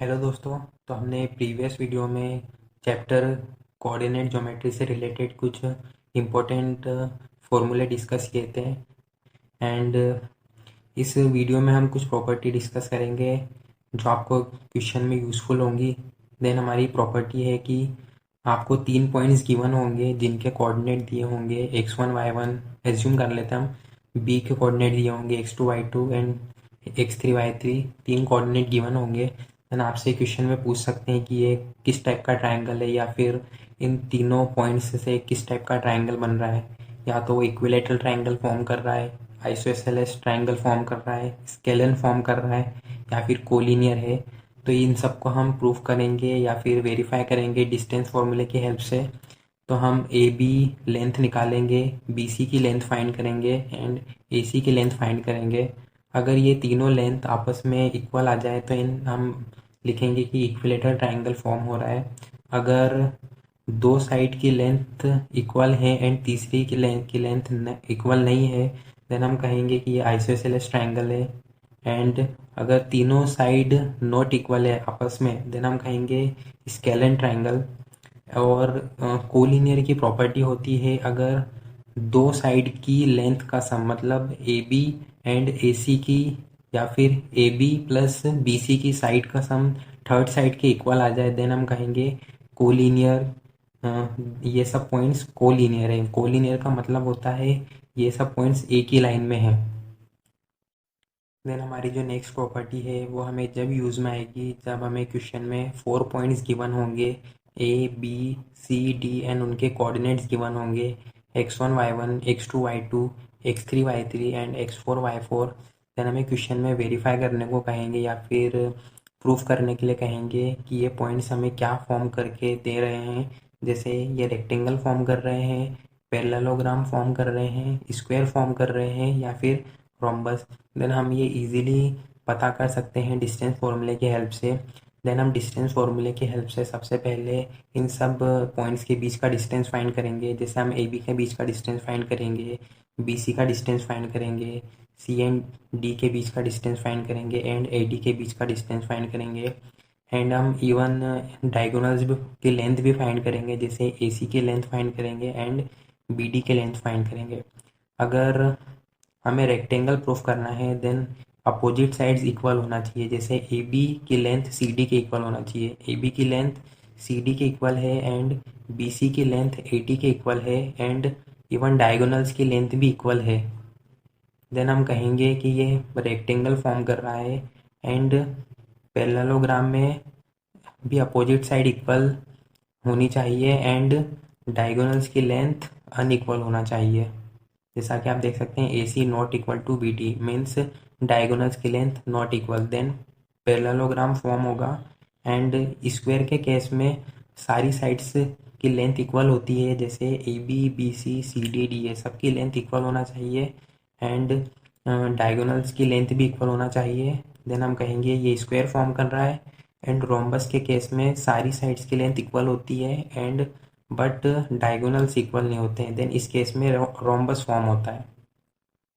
Hello दोस्तों। तो हमने प्रीवियस वीडियो में चैप्टर कोऑर्डिनेट ज्योमेट्री से रिलेटेड कुछ इम्पोर्टेंट फॉर्मूले डिस्कस किए थे एंड इस वीडियो में हम कुछ प्रॉपर्टी डिस्कस करेंगे जो आपको क्वेश्चन में यूज़फुल होंगी। देन हमारी प्रॉपर्टी है कि आपको 3 पॉइंट्स गिवन होंगे जिनके कोऑर्डिनेट दिए होंगे x1 y1, एज्यूम कर लेते हैं हम। b के कोऑर्डिनेट दिए होंगे x2 y2 and x3 y3, 3 coordinate given होंगे। देन आपसे क्वेश्चन में पूछ सकते हैं कि ये किस टाइप का ट्रायंगल है या फिर इन तीनों पॉइंट्स से किस टाइप का ट्रायंगल बन रहा है। या तो इक्विलेटरल ट्रायंगल फॉर्म कर रहा है, आइसोसेलेस ट्रायंगल फॉर्म कर रहा है, स्केलन फॉर्म कर रहा है या फिर कोलिनियर है। तो इन सब को हम प्रूफ करेंगे या फिर वेरीफाई करेंगे डिस्टेंस फॉर्मूले की हेल्प से। तो हम ए बी लेंथ निकालेंगे, बी सी की लेंथ फाइंड करेंगे एंड ए सी की लेंथ फाइंड करेंगे। अगर ये तीनों लेंथ आपस में इक्वल आ जाए तो इन हम लिखेंगे कि इक्विलेटरल ट्रायंगल फॉर्म हो रहा है। अगर दो साइड की लेंथ इक्वल है एंड तीसरी की लेंथ इक्वल नहीं है देन हम कहेंगे कि ये आइसोसेलेस ट्रायंगल है। एंड अगर तीनों साइड नॉट इक्वल है आपस में देन हम कहेंगे स्केलन ट्रायंगल। और कोलिनियर की प्रॉपर्टी होती है अगर दो साइड की लेंथ का सम मतलब ए बी एंड ए सी की या फिर A B plus B C की साइड का सम थर्ड साइड के इक्वल आ जाए देन हम कहेंगे कोलिनियर। ये सब पॉइंट्स कोलिनियर है। कोलिनियर का मतलब होता है ये सब पॉइंट्स एक ही लाइन में है। देन हमारी जो नेक्स्ट प्रॉपर्टी है वो हमें जब यूज़ में आएगी जब हमें क्वेश्चन में 4 पॉइंट्स गिवन होंगे, A B C D and उनके कोऑर्डिनेट्स गिवन होंगे x1 y1, x2 y2, x3 y3 and x4 y4। Then हमें क्वेश्चन में वेरीफाई करने को कहेंगे या फिर प्रूफ करने के लिए कहेंगे कि ये पॉइंट्स हमें क्या फॉर्म करके दे रहे हैं। जैसे ये रेक्टेंगल फॉर्म कर रहे हैं, पैरेललोग्राम फॉर्म कर रहे हैं, स्क्वायर फॉर्म कर रहे हैं या फिर रोम्बस। देन हम ये इजीली पता कर सकते हैं डिस्टेंस फॉर्मूले की हेल्प से। देन हम डिस्टेंस फॉर्मूले की हेल्प से सबसे पहले इन सब पॉइंट्स के बीच का डिस्टेंस फाइंड करेंगे। जैसे हम ए बी के बीच का डिस्टेंस फाइंड करेंगे, बी सी का डिस्टेंस फाइंड करेंगे, सी एंड डी के बीच का डिस्टेंस फाइंड करेंगे एंड ए डी के बीच का डिस्टेंस फाइंड करेंगे। एंड हम इवन डायगोनल्स की लेंथ भी फाइंड करेंगे, जैसे ए सी की लेंथ फाइंड करेंगे एंड बी डी की लेंथ फाइंड करेंगे। अगर हमें रेक्टेंगल प्रूफ करना है देन अपोजिट साइड्स इक्वल होना चाहिए। जैसे ए बी की लेंथ सी डी के इक्वल होना चाहिए। ए बी की लेंथ सी डी के इक्वल है एंड बी सी की लेंथ ए डी के इक्वल है एंड इवन डायगोनल्स की लेंथ भी इक्वल है। देन हम कहेंगे कि ये रेक्टेंगल फॉर्म कर रहा है एंड पैरेललोग्राम में भी अपोजिट साइड इक्वल होनी चाहिए एंड डायगोनल्स की लेंथ अनइक्वल होना चाहिए। जैसा कि आप देख सकते हैं A C not equal to B D means diagonals की length not equal. Then parallelogram form होगा एंड स्क्वायर के केस में सारी साइड्स की लेंथ इक्वल होती है। जैसे A B B C C D D A सबकी लेंथ इक्वल होना चाहिए एंड डायगोनल्स की लेंथ भी इक्वल होना चाहिए। देन हम कहेंगे ये स्क्वायर फॉर्म कर रहा है एंड रोम्बस के केस में सारी साइड्स की लेंथ इक्वल होती है एंड बट डायगोनल्स इक्वल नहीं होते हैं। देन इस केस में रोम्बस फॉर्म होता है।